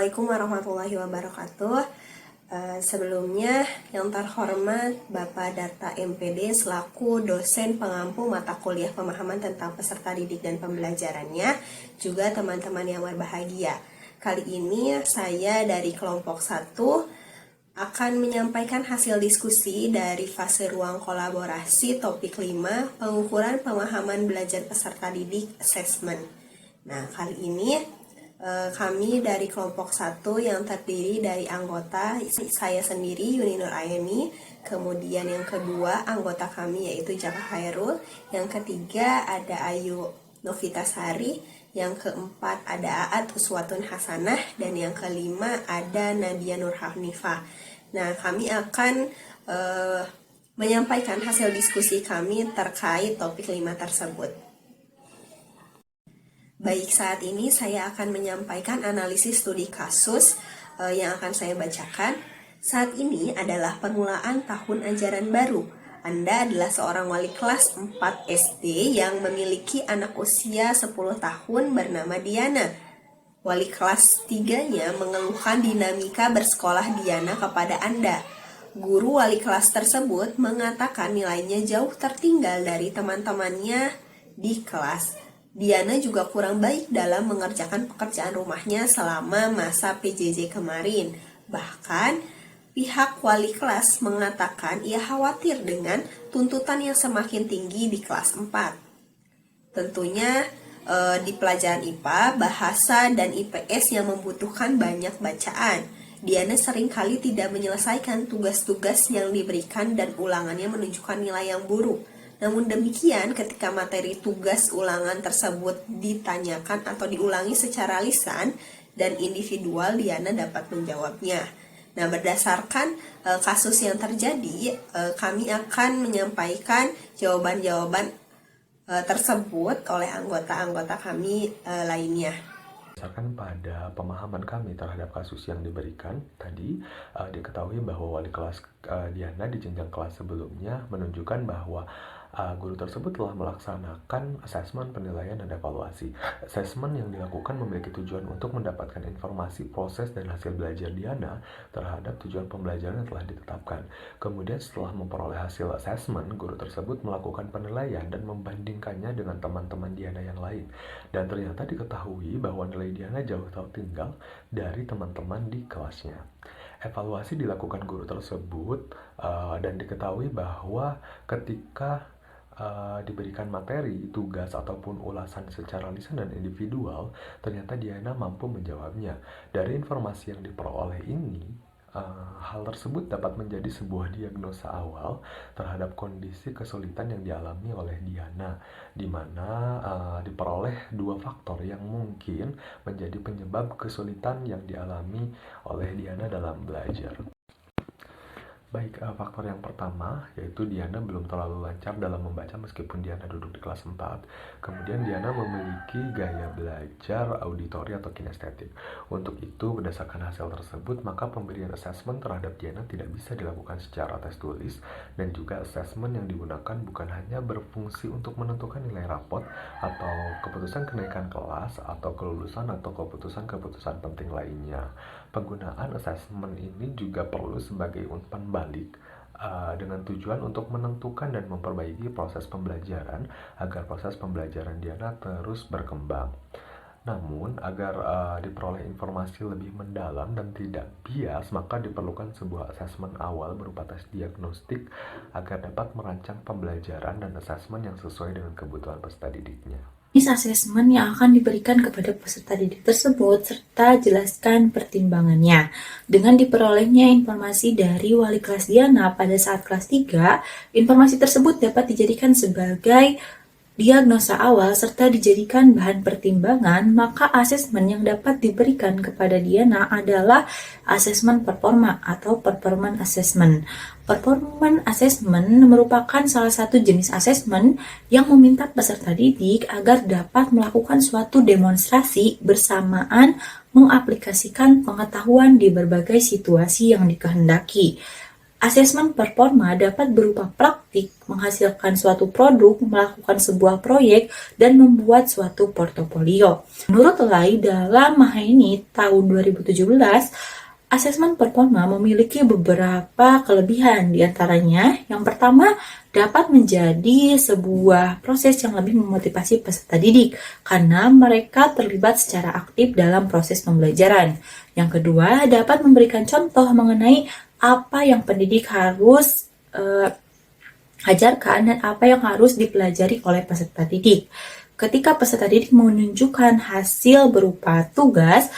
Assalamualaikum warahmatullahi wabarakatuh. Sebelumnya yang terhormat Bapak Darta MPD selaku dosen pengampu mata kuliah pemahaman tentang peserta didik dan pembelajarannya, juga teman-teman yang berbahagia. Kali ini saya dari kelompok 1 akan menyampaikan hasil diskusi dari fase ruang kolaborasi topik 5, pengukuran pemahaman belajar peserta didik assessment. Nah, kali ini kami dari kelompok 1 yang terdiri dari anggota saya sendiri Yuni Nur Ayemi, kemudian yang kedua anggota kami yaitu Jaka Khairul, yang ketiga ada Ayu Novitasari, yang keempat ada Aat Uswatun Hasanah, dan yang kelima ada Nadia Nur Hanifah. Nah, kami akan menyampaikan hasil diskusi kami terkait topik 5 tersebut. Baik, saat ini saya akan menyampaikan analisis studi kasus yang akan saya bacakan. Saat ini adalah permulaan tahun ajaran baru. Anda adalah seorang wali kelas 4 SD yang memiliki anak usia 10 tahun bernama Diana. Wali kelas 3-nya mengeluhkan dinamika bersekolah Diana kepada Anda. Guru wali kelas tersebut mengatakan nilainya jauh tertinggal dari teman-temannya di kelas. Diana juga kurang baik dalam mengerjakan pekerjaan rumahnya selama masa PJJ kemarin. Bahkan, pihak wali kelas mengatakan ia khawatir dengan tuntutan yang semakin tinggi di kelas 4. Tentunya di pelajaran IPA, bahasa, dan IPS yang membutuhkan banyak bacaan. Diana seringkali tidak menyelesaikan tugas-tugas yang diberikan dan ulangannya menunjukkan nilai yang buruk. Namun demikian, ketika materi tugas ulangan tersebut ditanyakan atau diulangi secara lisan dan individual, Diana dapat menjawabnya. Nah, berdasarkan kasus yang terjadi, kami akan menyampaikan jawaban-jawaban tersebut oleh anggota-anggota kami lainnya. Berdasarkan pada pemahaman kami terhadap kasus yang diberikan tadi, diketahui bahwa wali kelas Diana di jenjang kelas sebelumnya menunjukkan bahwa guru tersebut telah melaksanakan asesmen, penilaian, dan evaluasi. Asesmen yang dilakukan memiliki tujuan untuk mendapatkan informasi, proses, dan hasil belajar Diana terhadap tujuan pembelajaran yang telah ditetapkan. Kemudian setelah memperoleh hasil asesmen, guru tersebut melakukan penilaian dan membandingkannya dengan teman-teman Diana yang lain. Dan ternyata diketahui bahwa nilai Diana jauh tertinggal dari teman-teman di kelasnya. Evaluasi dilakukan guru tersebut dan diketahui bahwa ketika diberikan materi, tugas, ataupun ulasan secara lisan dan individual, ternyata Diana mampu menjawabnya. Dari informasi yang diperoleh ini, hal tersebut dapat menjadi sebuah diagnosa awal terhadap kondisi kesulitan yang dialami oleh Diana, di mana diperoleh dua faktor yang mungkin menjadi penyebab kesulitan yang dialami oleh Diana dalam belajar. Baik, faktor yang pertama yaitu Diana belum terlalu lancar dalam membaca meskipun Diana duduk di kelas 4. Kemudian Diana memiliki gaya belajar auditori atau kinestetik. Untuk itu, berdasarkan hasil tersebut, maka pemberian asesmen terhadap Diana tidak bisa dilakukan secara tes tulis, dan juga asesmen yang digunakan bukan hanya berfungsi untuk menentukan nilai rapot atau keputusan kenaikan kelas atau kelulusan atau keputusan-keputusan penting lainnya. Penggunaan asesmen ini juga perlu sebagai umpan balik dengan tujuan untuk menentukan dan memperbaiki proses pembelajaran agar proses pembelajaran Diana terus berkembang. Namun, agar diperoleh informasi lebih mendalam dan tidak bias, maka diperlukan sebuah asesmen awal berupa tes diagnostik agar dapat merancang pembelajaran dan asesmen yang sesuai dengan kebutuhan peserta didiknya. Jenis asesmen yang akan diberikan kepada peserta didik tersebut, serta jelaskan pertimbangannya. Dengan diperolehnya informasi dari wali kelas Diana pada saat kelas 3, informasi tersebut dapat dijadikan sebagai diagnosa awal serta dijadikan bahan pertimbangan, maka asesmen yang dapat diberikan kepada Diana adalah asesmen performa atau performance assessment. Performance assessment merupakan salah satu jenis asesmen yang meminta peserta didik agar dapat melakukan suatu demonstrasi bersamaan mengaplikasikan pengetahuan di berbagai situasi yang dikehendaki. Asesmen performa dapat berupa praktik, menghasilkan suatu produk, melakukan sebuah proyek, dan membuat suatu portofolio. Menurut Lai dalam Mahaini tahun 2017, asesmen performa memiliki beberapa kelebihan, diantaranya yang pertama dapat menjadi sebuah proses yang lebih memotivasi peserta didik karena mereka terlibat secara aktif dalam proses pembelajaran. Yang kedua, dapat memberikan contoh mengenai apa yang pendidik harus ajarkan dan apa yang harus dipelajari oleh peserta didik. Ketika peserta didik menunjukkan hasil berupa tugas,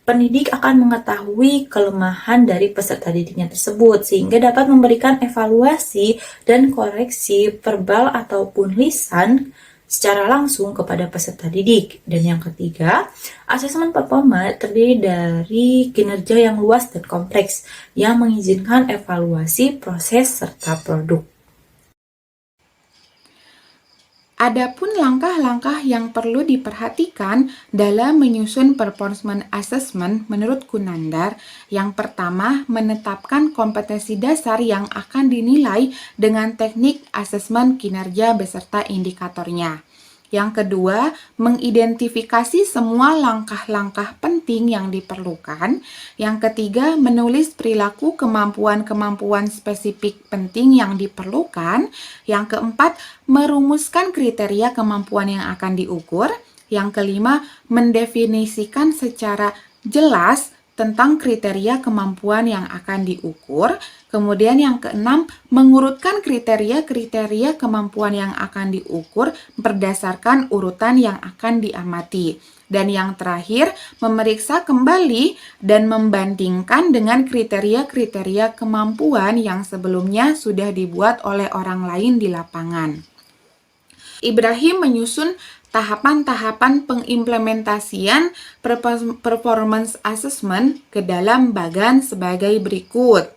pendidik akan mengetahui kelemahan dari peserta didiknya tersebut sehingga dapat memberikan evaluasi dan koreksi verbal ataupun lisan secara langsung kepada peserta didik. Dan yang ketiga, asesmen performa terdiri dari kinerja yang luas dan kompleks yang mengizinkan evaluasi proses serta produk. Adapun langkah-langkah yang perlu diperhatikan dalam menyusun performance assessment menurut Kunandar, yang pertama menetapkan kompetensi dasar yang akan dinilai dengan teknik asesmen kinerja beserta indikatornya. Yang kedua, mengidentifikasi semua langkah-langkah penting yang diperlukan. Yang ketiga, menulis perilaku kemampuan-kemampuan spesifik penting yang diperlukan. Yang keempat, merumuskan kriteria kemampuan yang akan diukur. Yang kelima, mendefinisikan secara jelas tentang kriteria kemampuan yang akan diukur. Kemudian yang keenam, mengurutkan kriteria-kriteria kemampuan yang akan diukur berdasarkan urutan yang akan diamati. Dan yang terakhir, memeriksa kembali dan membandingkan dengan kriteria-kriteria kemampuan yang sebelumnya sudah dibuat oleh orang lain di lapangan. Ibrahim menyusun tahapan-tahapan pengimplementasian performance assessment ke dalam bagan sebagai berikut.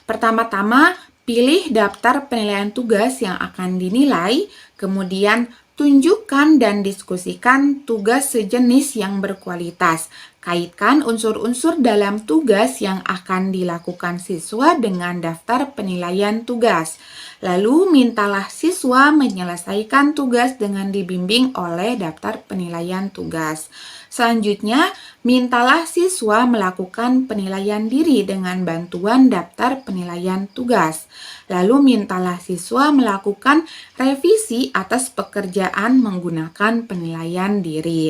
Pertama-tama, pilih daftar penilaian tugas yang akan dinilai, kemudian tunjukkan dan diskusikan tugas sejenis yang berkualitas. Kaitkan unsur-unsur dalam tugas yang akan dilakukan siswa dengan daftar penilaian tugas. Lalu mintalah siswa menyelesaikan tugas dengan dibimbing oleh daftar penilaian tugas. Selanjutnya, mintalah siswa melakukan penilaian diri dengan bantuan daftar penilaian tugas. Lalu mintalah siswa melakukan revisi atas pekerjaan menggunakan penilaian diri.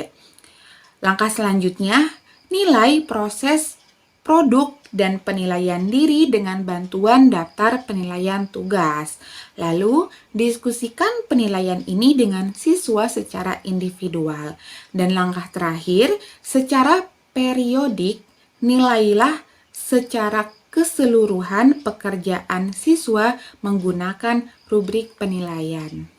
Langkah selanjutnya, nilai proses produk dan penilaian diri dengan bantuan daftar penilaian tugas. Lalu, diskusikan penilaian ini dengan siswa secara individual. Dan langkah terakhir, secara periodik, nilailah secara keseluruhan pekerjaan siswa menggunakan rubrik penilaian.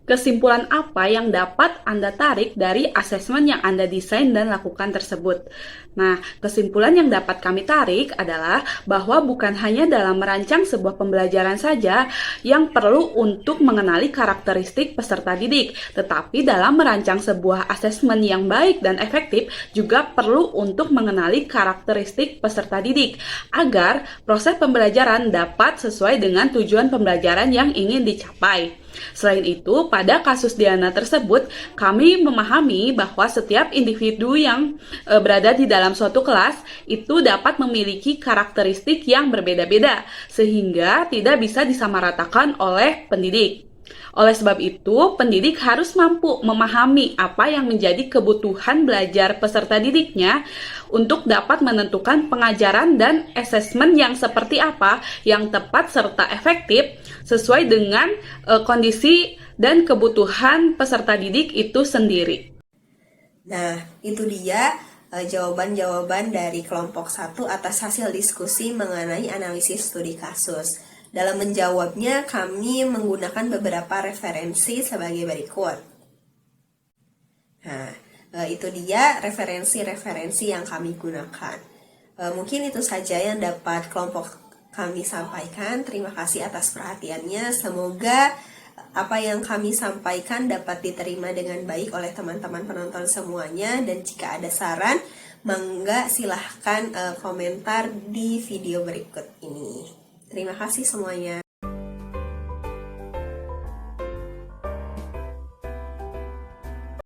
Kesimpulan apa yang dapat Anda tarik dari asesmen yang Anda desain dan lakukan tersebut? Nah, kesimpulan yang dapat kami tarik adalah bahwa bukan hanya dalam merancang sebuah pembelajaran saja yang perlu untuk mengenali karakteristik peserta didik, tetapi dalam merancang sebuah asesmen yang baik dan efektif juga perlu untuk mengenali karakteristik peserta didik agar proses pembelajaran dapat sesuai dengan tujuan pembelajaran yang ingin dicapai. Selain itu, pada kasus Diana tersebut, kami memahami bahwa setiap individu yang berada di dalam suatu kelas itu dapat memiliki karakteristik yang berbeda-beda, sehingga tidak bisa disamaratakan oleh pendidik. Oleh sebab itu, pendidik harus mampu memahami apa yang menjadi kebutuhan belajar peserta didiknya untuk dapat menentukan pengajaran dan asesmen yang seperti apa yang tepat serta efektif sesuai dengan kondisi dan kebutuhan peserta didik itu sendiri. Nah, itu dia jawaban-jawaban dari kelompok 1 atas hasil diskusi mengenai analisis studi kasus. Dalam menjawabnya, kami menggunakan beberapa referensi sebagai berikut. Nah, itu dia referensi-referensi yang kami gunakan. Mungkin itu saja yang dapat kelompok kami sampaikan. Terima kasih atas perhatiannya. Semoga apa yang kami sampaikan dapat diterima dengan baik oleh teman-teman penonton semuanya. Dan jika ada saran, mangga silahkan komentar di video berikut ini. Terima kasih semuanya.